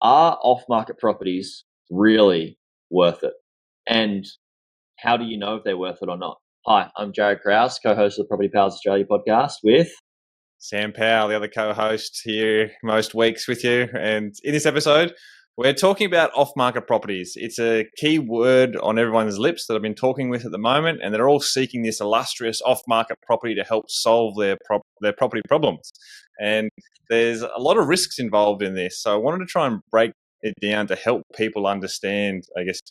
are off-market properties really worth it? And how do you know if they're worth it or not? Hi, I'm Jaryd Krause, co-host of the Property Powell Australia podcast with Sam Powell, the other co-host here most weeks with you. And in this episode, we're talking about off-market properties. It's a key word on everyone's lips that I've been talking with at the moment, and they're all seeking this illustrious off-market property to help solve their property problems. And there's a lot of risks involved in this. So I wanted to try and break it down to help people understand, I guess,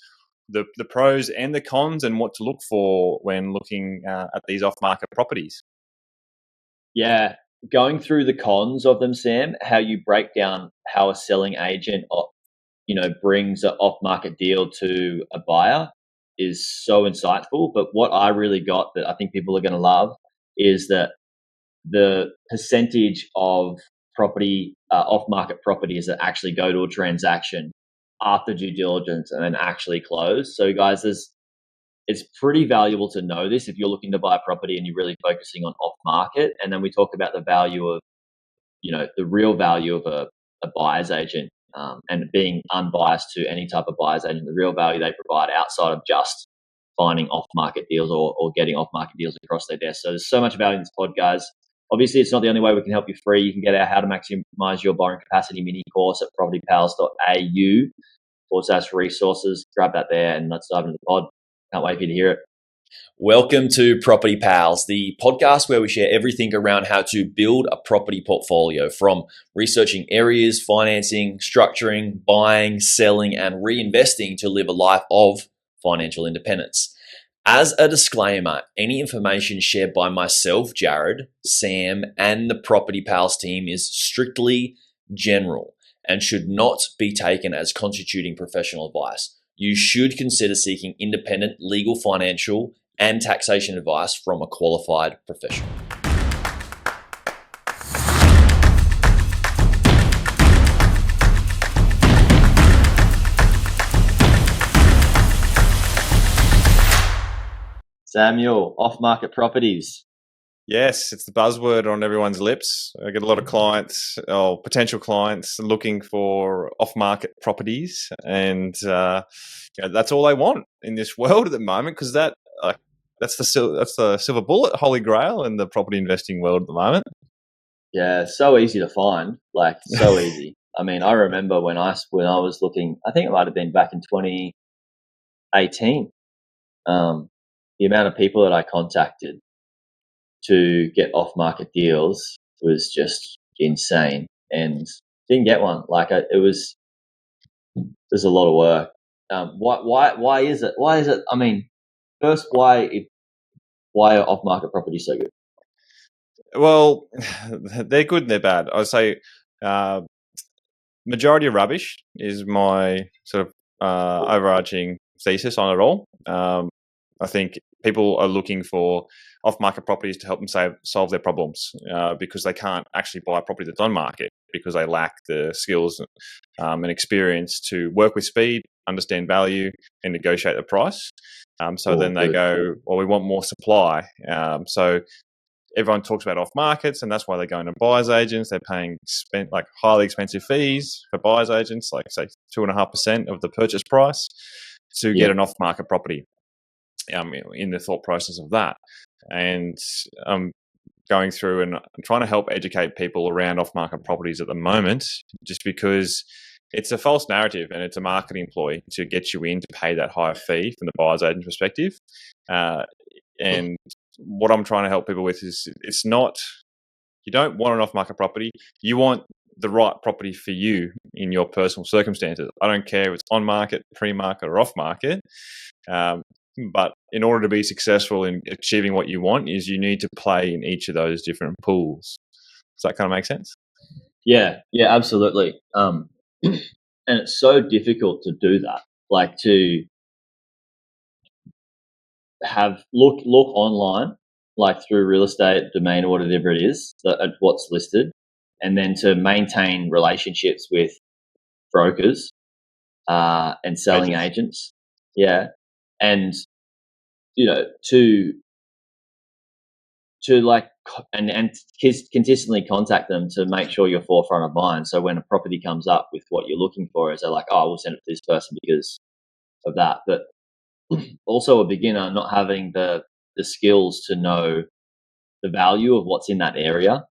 the pros and the cons and what to look for when looking at these off-market properties. Yeah, going through the cons of them, Sam, how you break down how a selling agent brings an off-market deal to a buyer is so insightful. But what I really got that I think people are going to love is that the percentage of property off-market properties that actually go to a transaction after due diligence and then actually close. So guys, it's pretty valuable to know this if you're looking to buy a property and you're really focusing on off-market. And then we talk about the value of, the real value of a buyer's agent, and being unbiased to any type of buyer's agent, the real value they provide outside of just finding off-market deals or getting off-market deals across their desk. So there's so much value in this pod, guys. Obviously, it's not the only way we can help you free. You can get our How to Maximize Your Borrowing Capacity mini course at propertypals.au/resources. Grab that there and let's dive into the pod. Can't wait for you to hear it. Welcome to Property Pals, the podcast where we share everything around how to build a property portfolio, from researching areas, financing, structuring, buying, selling, and reinvesting to live a life of financial independence. As a disclaimer, any information shared by myself, Jaryd, Sam, and the Property Pals team is strictly general and should not be taken as constituting professional advice. You should consider seeking independent legal, financial, and taxation advice from a qualified professional. Samuel, off-market properties. Yes, it's the buzzword on everyone's lips. I get a lot of clients or potential clients looking for off-market properties, and that's all they want in this world at the moment, because that's the silver bullet, holy grail in the property investing world at the moment. Yeah, so easy to find, so easy. I mean, I remember when I was looking, I think it might have been back in 2018. The amount of people that I contacted to get off-market deals was just insane, and didn't get one. There's a lot of work. Why is it? I mean, first, why are off-market properties so good? Well, they're good and they're bad. I'd say majority of rubbish is my sort of overarching thesis on it all. I think people are looking for off-market properties to help them solve their problems because they can't actually buy a property that's on market because they lack the skills and experience to work with speed, understand value, and negotiate the price. Then they go, well, we want more supply. So everyone talks about off markets, and that's why they're going to buyer's agents. They're paying highly expensive fees for buyer's agents, like say 2.5% of the purchase price to get an off-market property. In the thought process of that, and I'm going through and trying to help educate people around off-market properties at the moment, just because it's a false narrative and it's a marketing ploy to get you in to pay that higher fee from the buyer's agent perspective. And what I'm trying to help people with is it's not, you don't want an off-market property, you want the right property for you in your personal circumstances. I don't care if it's on market, pre-market, or off-market. But in order to be successful in achieving what you want, is you need to play in each of those different pools. Does that kind of make sense? Yeah, absolutely. And it's so difficult to do that, to have look online, through real estate domain or whatever it is, at what's listed, and then to maintain relationships with brokers and selling agents. Yeah. And, to to like and consistently contact them to make sure you're forefront of mind. So when a property comes up with what you're looking for, is they're like, oh, we'll send it to this person because of that. But also a beginner not having the skills to know the value of what's in that area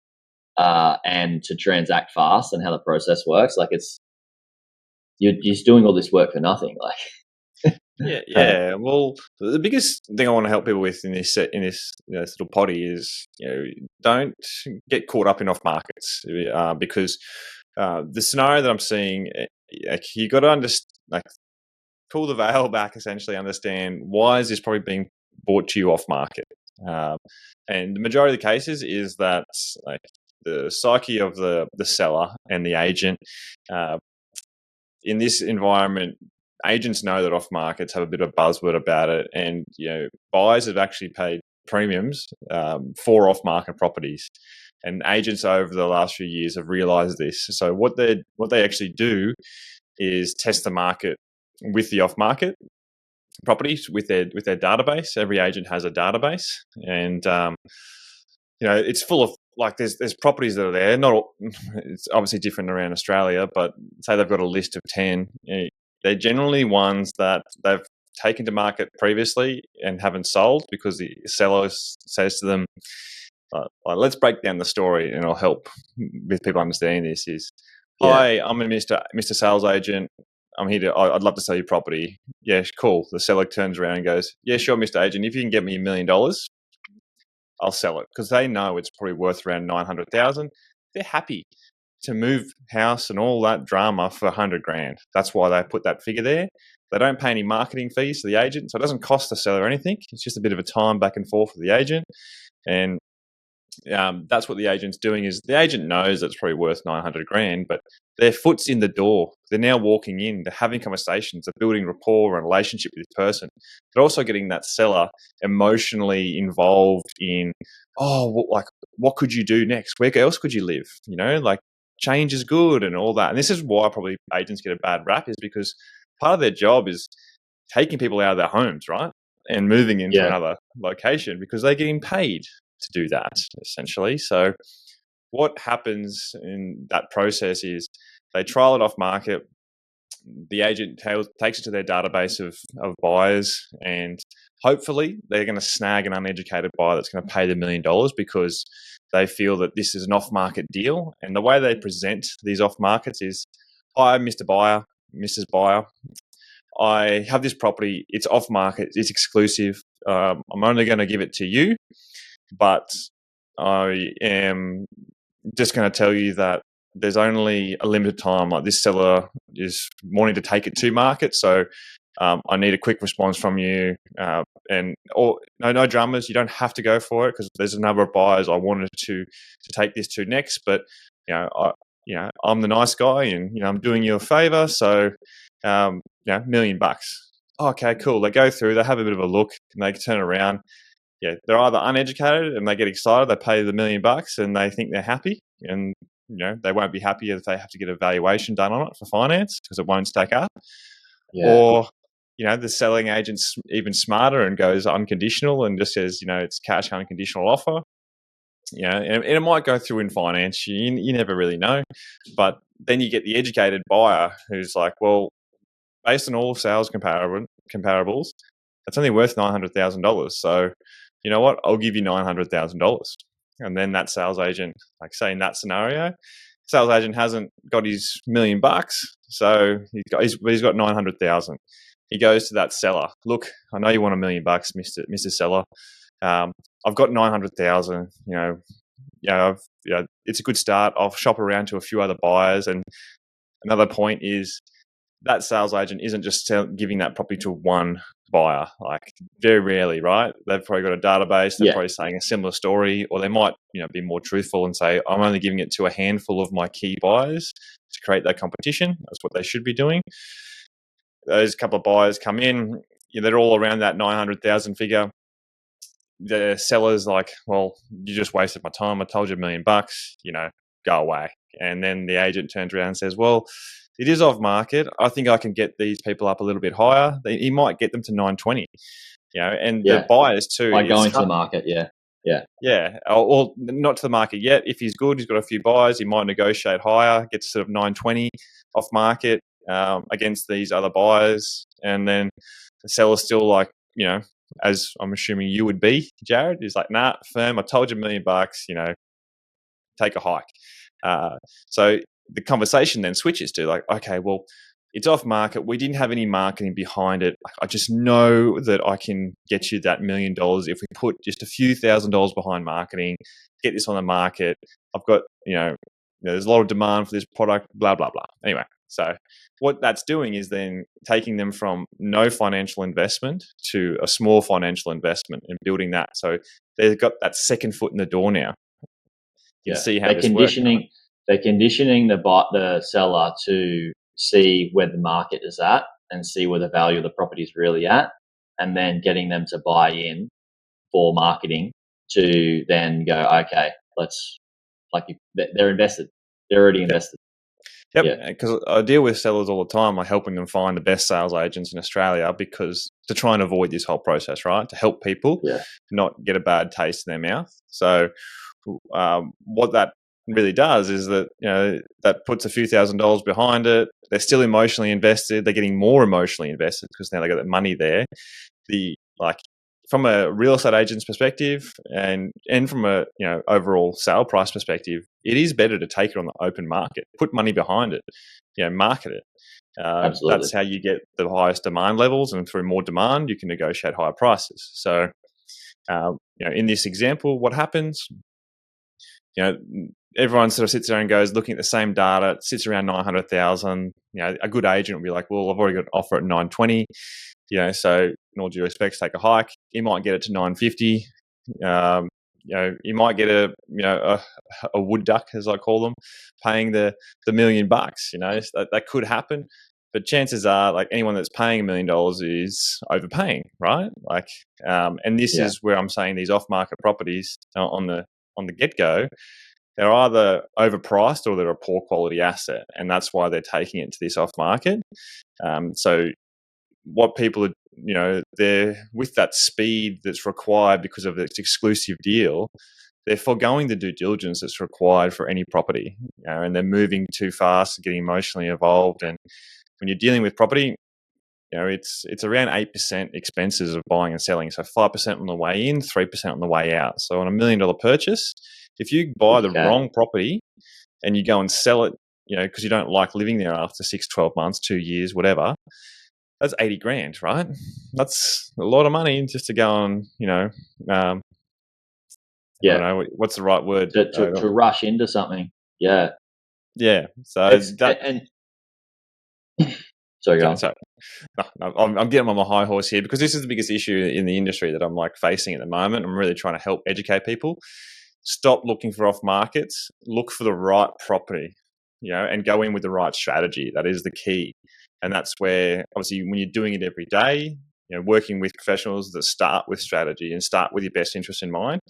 and to transact fast and how the process works. Like you're just doing all this work for nothing. Like yeah. Well, the biggest thing I want to help people with in this little potty is, don't get caught up in off markets because the scenario that I'm seeing, you got to pull the veil back, essentially understand why is this probably being brought to you off market. And the majority of the cases is that like the psyche of the seller and the agent in this environment, agents know that off markets have a bit of buzzword about it, and buyers have actually paid premiums for off market properties, and agents over the last few years have realised this. So what they actually do is test the market with the off market properties with their database. Every agent has a database, and it's full of like there's properties that are there. Not all, it's obviously different around Australia, but say they've got a list of 10. They're generally ones that they've taken to market previously and haven't sold because the seller says to them, let's break down the story and it'll help with people understanding this. Hi, I'm a Mr. Sales Agent. I'm here I'd love to sell your property. Yeah, cool. The seller turns around and goes, yeah, sure, Mr. Agent. If you can get me $1 million, I'll sell it, because they know it's probably worth around 900,000. They're happy to move house and all that drama for 100 grand. That's why they put that figure there. They don't pay any marketing fees to the agent, so it doesn't cost the seller anything. It's just a bit of a time back and forth with the agent, and that's what the agent's doing. Is the agent knows that it's probably worth 900 grand, but their foot's in the door. They're now walking in. They're having conversations. They're building rapport and relationship with this person. They're also getting that seller emotionally involved in, what could you do next? Where else could you live? Like change is good and all that. And this is why probably agents get a bad rap, is because part of their job is taking people out of their homes, right, and moving into another location because they're getting paid to do that, essentially. So what happens in that process is they trial it off market. The agent takes it to their database of buyers, and hopefully they're going to snag an uneducated buyer that's going to pay the $1 million because they feel that this is an off-market deal. And the way they present these off-markets is, hi, Mr. Buyer, Mrs. Buyer, I have this property. It's off-market. It's exclusive. I'm only going to give it to you, but I am just going to tell you that there's only a limited time. Like, this seller is wanting to take it to market, so I need a quick response from you. No dramas. You don't have to go for it because there's a number of buyers I wanted to take this to next. But I'm the nice guy, and I'm doing you a favor. So $1 million. Okay, cool. They go through. They have a bit of a look, and they turn around. Yeah, they're either uneducated and they get excited. They pay the $1 million and they think they're happy, and they won't be happy if they have to get a valuation done on it for finance because it won't stack up. Yeah. Or the selling agent's even smarter and goes unconditional and just says it's cash unconditional offer. And it might go through in finance. You never really know, but then you get the educated buyer who's like, well, based on all sales comparables, it's only worth $900,000. So, you know what? I'll give you $900,000. And then that sales agent, like say in that scenario, sales agent hasn't got his $1 million, so he's got 900,000. He goes to that seller. Look, I know you want $1 million, Mr. Seller. I've got 900,000. It's a good start. I'll shop around to a few other buyers. And another point is that sales agent isn't just giving that property to one buyer. Like, very rarely, right? They've probably got a database. They're probably saying a similar story, or they might, be more truthful and say, I'm only giving it to a handful of my key buyers to create that competition. That's what they should be doing. Those couple of buyers come in, they're all around that 900,000 figure. The seller's like, well, you just wasted my time. I told you $1 million, go away. And then the agent turns around and says, well, it is off market. I think I can get these people up a little bit higher. He might get them to 920. The buyers too. By going to the market, Yeah, or not to the market yet. If he's good, he's got a few buyers, he might negotiate higher, get to sort of 920 off market against these other buyers, and then the seller's still like, as I'm assuming you would be, Jaryd, is like, nah, firm, I told you $1 million, take a hike. So the conversation then switches to like, okay, well, it's off market. We didn't have any marketing behind it. I just know that I can get you that $1 million if we put just a few $1,000s behind marketing, get this on the market. I've got, there's a lot of demand for this product, blah, blah, blah. Anyway, so what that's doing is then taking them from no financial investment to a small financial investment and building that. So they've got that second foot in the door now. You can see how this works. They're conditioning the seller to see where the market is at and see where the value of the property is really at, and then getting them to buy in for marketing to then go, okay, they're invested. They're already invested. Yep, because I deal with sellers all the time. I'm helping them find the best sales agents in Australia because to try and avoid this whole process, right? To help people not get a bad taste in their mouth. So what that really does is that that puts a few $1,000s behind it. They're still emotionally invested. They're getting more emotionally invested because now they got that money there. From a real estate agent's perspective and from a overall sale price perspective, it is better to take it on the open market, put money behind it, market it. Absolutely. That's how you get the highest demand levels, and through more demand, you can negotiate higher prices. So, in this example, what happens? Everyone sort of sits there and goes looking at the same data. It sits around 900,000. A good agent will be like, well, I've already got an offer at 920. So in all due respect, take a hike. You might get it to 950. You might get a wood duck, as I call them, paying the $1 million. That could happen. But chances are, like, anyone that's paying $1 million is overpaying, right? And this is where I'm saying these off-market properties on the get-go, they're either overpriced or they're a poor quality asset, and that's why they're taking it to this off-market. So what people are, they're with that speed that's required because of its exclusive deal, they're foregoing the due diligence that's required for any property, and they're moving too fast and getting emotionally involved. And when you're dealing with property, it's around 8% expenses of buying and selling. So 5% on the way in, 3% on the way out. So on $1 million purchase, if you buy the wrong property and you go and sell it, because you don't like living there after 6, 12 months, 2 years, whatever, that's 80 grand, right? That's a lot of money just to go and, I don't know, what's the right word? To rush into something. Yeah. Yeah. So Sorry, go on. So, I'm getting on my high horse here because this is the biggest issue in the industry that I'm facing at the moment. I'm really trying to help educate people. Stop looking for off markets. Look for the right property, and go in with the right strategy. That is the key. And that's where, obviously, when you're doing it every day, working with professionals that start with strategy and start with your best interest in mind,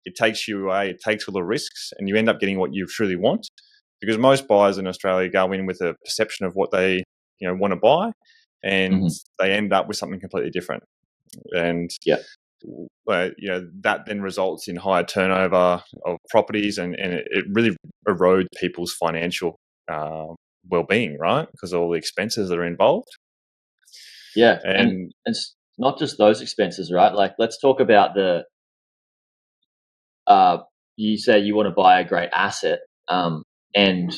it takes you away, it takes all the risks, and you end up getting what you truly want. Because most buyers in Australia go in with a perception of what they want to buy, and they end up with something completely different. And that then results in higher turnover of properties, and it really erodes people's financial well-being, right? Because of all the expenses that are involved. Yeah, and it's not just those expenses, right? Like, let's talk about you say you want to buy a great asset, and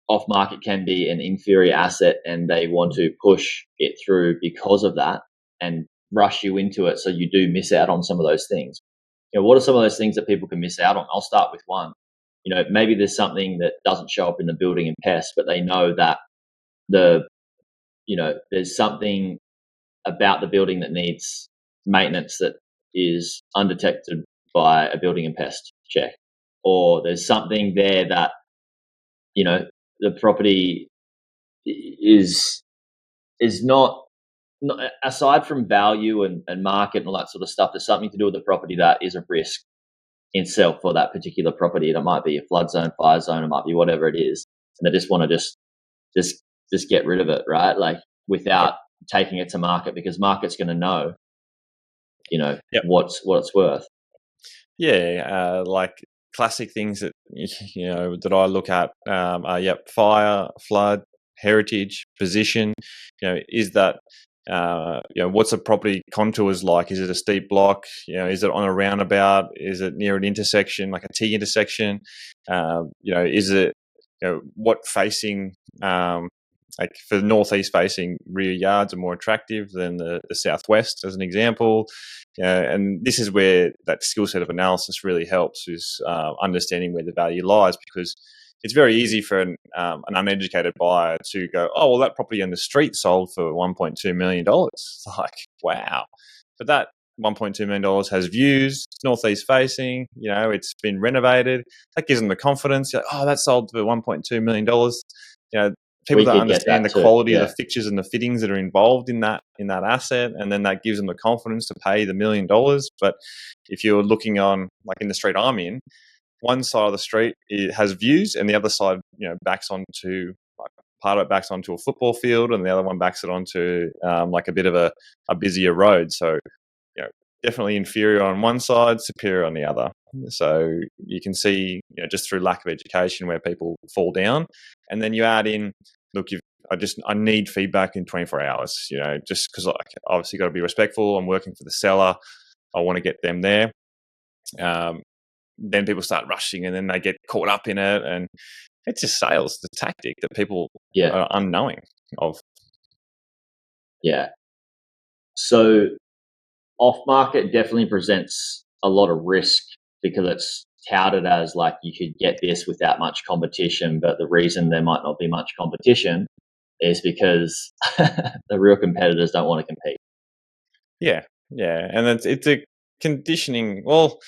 off-market can be an inferior asset, and they want to push it through because of that and rush you into it, so you do miss out on some of those things. What are some of those things that people can miss out on? I'll start with one. Maybe there's something that doesn't show up in the building and pests, but they know that there's something about the building that needs maintenance that is undetected by a building and pest check, or there's something there that the property is not aside from value and market and all that sort of stuff. There's something to do with the property that is a risk in itself for that particular property. It might be a flood zone, fire zone, it might be whatever it is, and they just want to just get rid of it, right? Like, without taking it to market, because market's going to know, what it's worth. Like classic things that that I look at are fire, flood, heritage, position. Is that what's the property contours like? Is it a steep block? Is it on a roundabout? Is it near an intersection, like a T intersection? Is it what facing? Like for the northeast facing rear yards are more attractive than the southwest, as an example. And this is where that skill set of analysis really helps, is understanding where the value lies, because it's very easy for an uneducated buyer to go, oh, well, that property on the street sold for $1.2 million. It's like, wow. But that $1.2 million has views, it's northeast facing, it's been renovated. That gives them the confidence. Like, oh, that sold for $1.2 million. People We don't could get understand the that too. quality of Yeah. the fixtures and the fittings that are involved in that asset, and then that gives them the confidence to pay the $1 million. But if you're looking on, like in the street I'm in, one side of the street it has views, and the other side, backs onto, like, part of it backs onto a football field, and the other one backs it onto like a bit of a busier road. So, definitely inferior on one side, superior on the other. So you can see, just through lack of education, where people fall down. And then you add in, look, I need feedback in 24 hours, just because I obviously got to be respectful. I'm working for the seller. I want to get them there. Then people start rushing, and then they get caught up in it. And it's just sales, the tactic that people are unknowing of. Yeah. So off market definitely presents a lot of risk, because it's touted as like you could get this without much competition, but the reason there might not be much competition is because the real competitors don't want to compete. Yeah, and it's a conditioning. Well,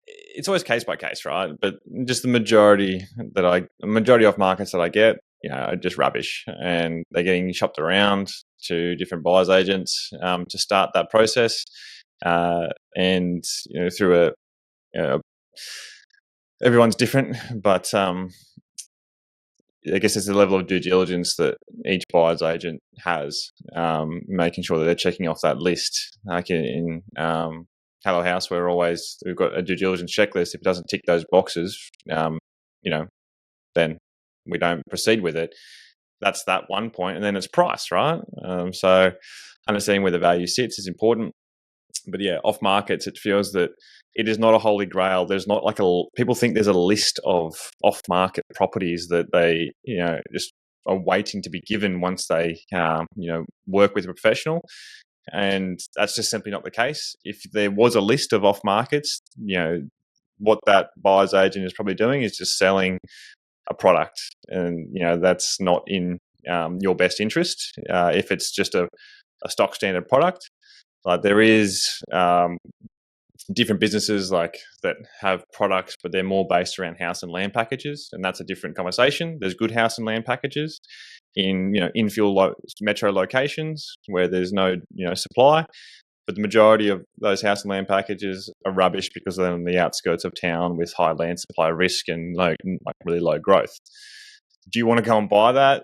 it's always case by case, right? But just the majority of markets that I get, are just rubbish, and they're getting shopped around to different buyers agents to start that process, and through everyone's different, but I guess it's the level of due diligence that each buyer's agent has, making sure that they're checking off that list. Like in Hello House, we've got a due diligence checklist. If it doesn't tick those boxes, then we don't proceed with it. That's that one point, and then it's price, right? So understanding where the value sits is important. But off markets, it feels that it is not a holy grail. There's not like people think there's a list of off market properties that they, just are waiting to be given once they, work with a professional. And that's just simply not the case. If there was a list of off markets, what that buyer's agent is probably doing is just selling a product, and that's not in your best interest. If it's just a stock standard product. Like there is different businesses like that have products, but they're more based around house and land packages, and that's a different conversation. There's good house and land packages in infill metro locations where there's no supply, but the majority of those house and land packages are rubbish because they're on the outskirts of town with high land supply risk and really low growth. Do you want to go and buy that?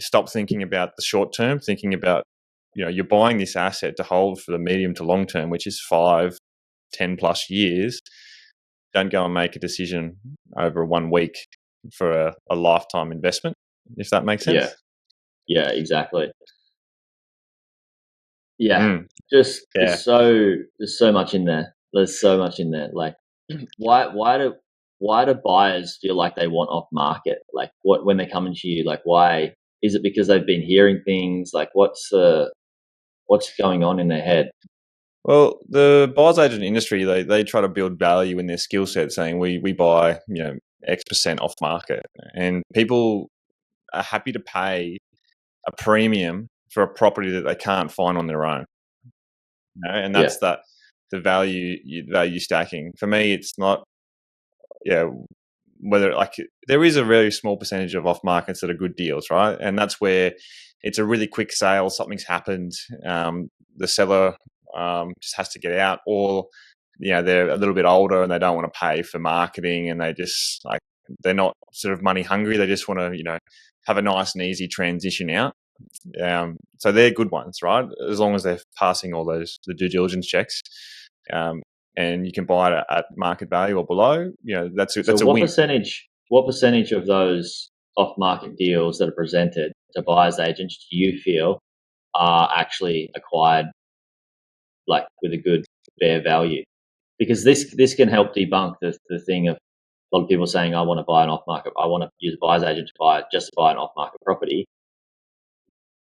Stop thinking about the short term, thinking about you're buying this asset to hold for the medium to long term, which is 5, 10 plus years. Don't go and make a decision over 1 week for a lifetime investment, if that makes sense. Yeah, exactly. Yeah, there's so much in there. There's so much in there. Like, why do buyers feel like they want off market? Like, when they're coming to you, like, why is it? Because they've been hearing things? Like, what's going on in their head? Well, the buyer's agent industry, they try to build value in their skill set, saying we buy X% off market, and people are happy to pay a premium for a property that they can't find on their own. And that's the value stacking. For me, it's not whether there is a very small percentage of off markets that are good deals, right? And that's where it's a really quick sale. Something's happened. The seller just has to get out, or they're a little bit older and they don't want to pay for marketing, and they just they're not sort of money hungry. They just want to have a nice and easy transition out. So they're good ones, right? As long as they're passing all the due diligence checks. and you can buy it at market value or below, that's a So what win. percentage of those off-market deals that are presented to buyers agents do you feel are actually acquired like with a good fair value? Because this can help debunk the thing of a lot of people saying, I want to buy an off-market, I want to use a buyer's agent to buy an off-market property.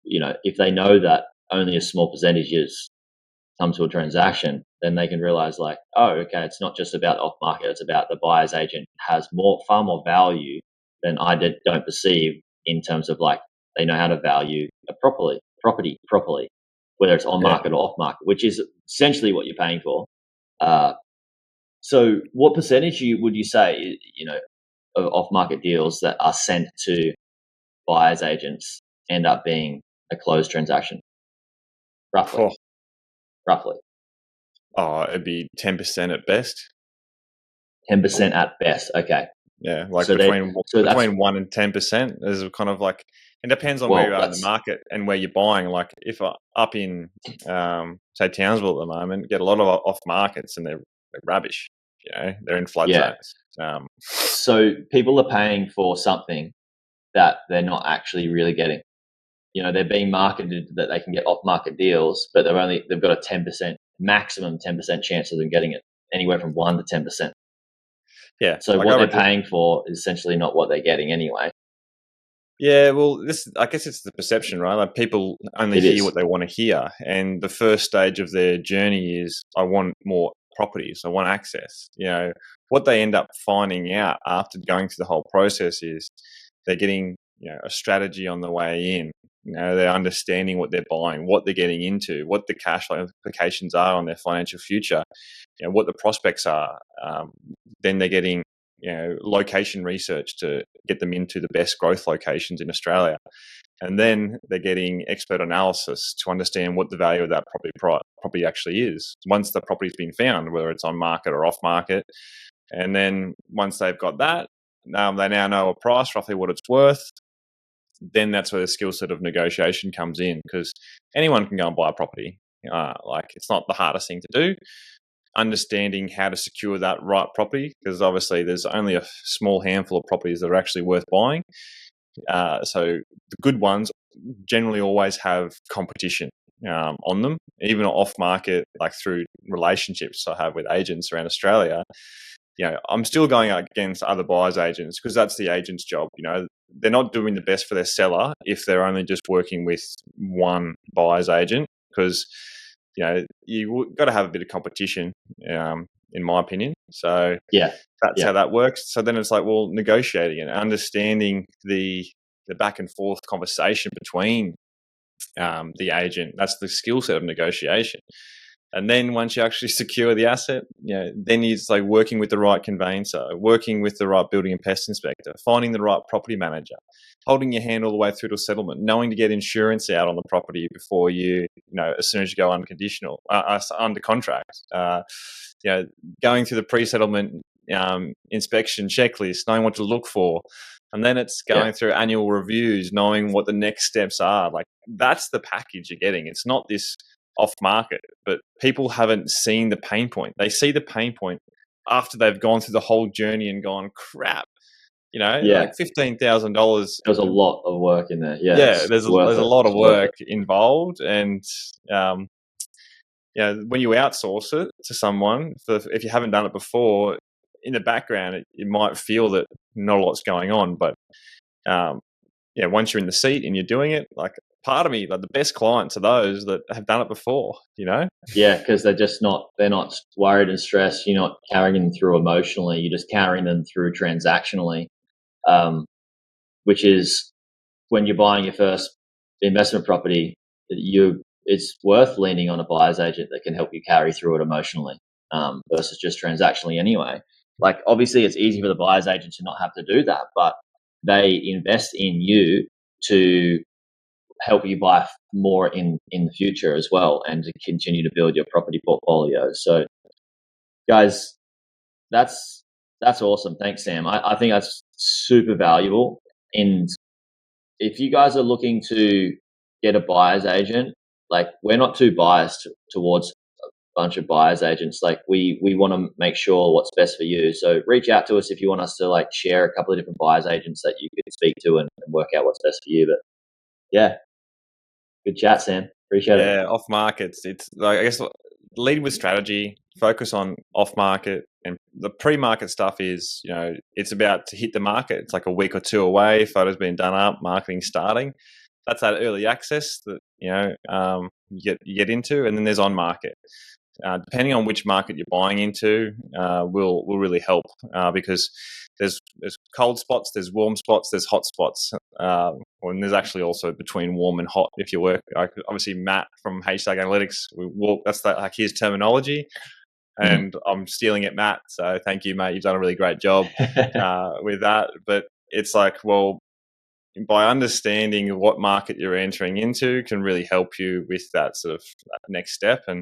If they know that only a small percentages come to a transaction, then they can realize like, oh, okay, it's not just about off-market, it's about the buyer's agent has far more value than don't perceive, in terms of like they know how to value a property properly, whether it's on market or off market, which is essentially what you're paying for. So what percentage would you say, of off-market deals that are sent to buyers agents end up being a closed transaction? Roughly. Oh, it'd be 10% at best. 10% at best. Okay. Yeah, like So between 1 and 10% is kind of like, it depends on where you are in the market and where you're buying. Like if up in, say Townsville at the moment, get a lot of off markets and they're rubbish. They're in flood zones. So people are paying for something that they're not actually really getting. They're being marketed that they can get off-market deals, but they've got a maximum 10% chance of them getting it, anywhere from 1 to 10%. Yeah. So what they're paying for is essentially not what they're getting anyway. Yeah, well, I guess it's the perception, right? Like people only hear what they want to hear, and the first stage of their journey is, I want more properties, I want access. What they end up finding out after going through the whole process is they're getting a strategy on the way in. They're understanding what they're buying, what they're getting into, what the cash flow implications are on their financial future, what the prospects are. Then they're getting location research to get them into the best growth locations in Australia. And then they're getting expert analysis to understand what the value of that property actually is once the property's been found, whether it's on market or off market. And then once they've got that, they now know a price, roughly what it's worth. Then that's where the skill set of negotiation comes in, because anyone can go and buy a property. It's not the hardest thing to do. Understanding how to secure that right property, because obviously there's only a small handful of properties that are actually worth buying. So the good ones generally always have competition on them, even off market, like through relationships I have with agents around Australia. I'm still going against other buyers agents because that's the agent's job. They're not doing the best for their seller if they're only just working with one buyer's agent, because you got to have a bit of competition, in my opinion. So that's how that works. So then it's like, well, negotiating and understanding the back and forth conversation between the agent. That's the skill set of negotiation. And then once you actually secure the asset, then it's like working with the right conveyancer, working with the right building and pest inspector, finding the right property manager, holding your hand all the way through to settlement, knowing to get insurance out on the property before as soon as you go under contract, going through the pre-settlement inspection checklist, knowing what to look for. And then it's going through annual reviews, knowing what the next steps are. Like that's the package you're getting. It's not this off market, but people haven't seen the pain point. They see the pain point after they've gone through the whole journey and gone, crap, like $15,000. There's a lot of work in there. There's a lot of work involved. And, when you outsource it to someone, if you haven't done it before, in the background, it might feel that not a lot's going on. But, once you're in the seat and you're doing it, like, part of me, like the best clients are those that have done it before, Yeah, because they're not worried and stressed. You're not carrying them through emotionally. You're just carrying them through transactionally, which is when you're buying your first investment property, it's worth leaning on a buyer's agent that can help you carry through it emotionally, versus just transactionally anyway. Like obviously it's easy for the buyer's agent to not have to do that, but they invest in you to help you buy more in the future as well, and to continue to build your property portfolio. So guys, that's awesome. Thanks, Sam. I think that's super valuable. And if you guys are looking to get a buyer's agent, like we're not too biased towards bunch of buyers agents. Like we want to make sure what's best for you. So reach out to us if you want us to like share a couple of different buyers agents that you could speak to and work out what's best for you. But yeah, good chat, Sam. Appreciate it. Yeah, off markets. It's like, I guess, lead with strategy, focus on off market, and the pre-market stuff is, it's about to hit the market. It's like a week or two away. Photos being done up, marketing starting. That's that early access that you get into, and then there's on market. Depending on which market you're buying into, will really help because there's cold spots, there's warm spots, there's hot spots, and there's actually also between warm and hot. If you work, obviously Matt from Haystack Analytics, that's like his terminology, and I'm stealing it, Matt. So thank you, mate. You've done a really great job with that. But it's like, well, by understanding what market you're entering into can really help you with that sort of next step. And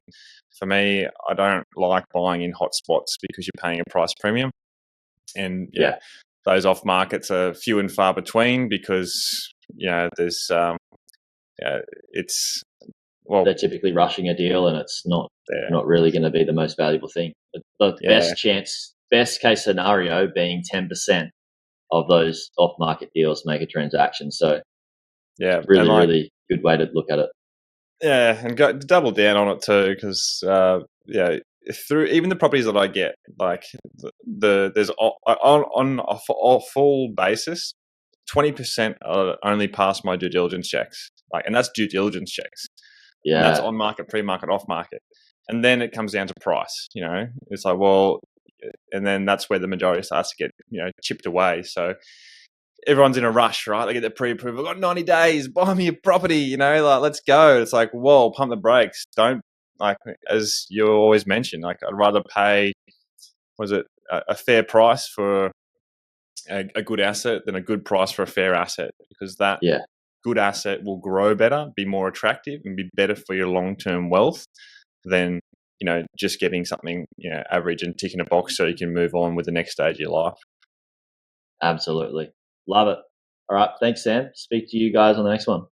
for me, I don't like buying in hot spots because you're paying a price premium. And those off markets are few and far between because there's it's they're typically rushing a deal, and it's not really going to be the most valuable thing. The best case scenario being 10% of those off-market deals make a transaction. So really good way to look at it. Yeah, and go double down on it too, because through even the properties that I get, like there's on a full basis, 20% only pass my due diligence checks, and that's due diligence checks. Yeah, and that's on market, pre-market, off market, and then it comes down to price. It's like, well. And then that's where the majority starts to get, chipped away. So everyone's in a rush, right? They get their pre-approval. I've got 90 days. Buy me a property, let's go. It's like, whoa, pump the brakes. Don't, as you always mention, I'd rather pay, a fair price for a good asset than a good price for a fair asset, because that good asset will grow better, be more attractive, and be better for your long-term wealth than just getting something, average and ticking a box so you can move on with the next stage of your life. Absolutely. Love it. All right. Thanks, Sam. Speak to you guys on the next one.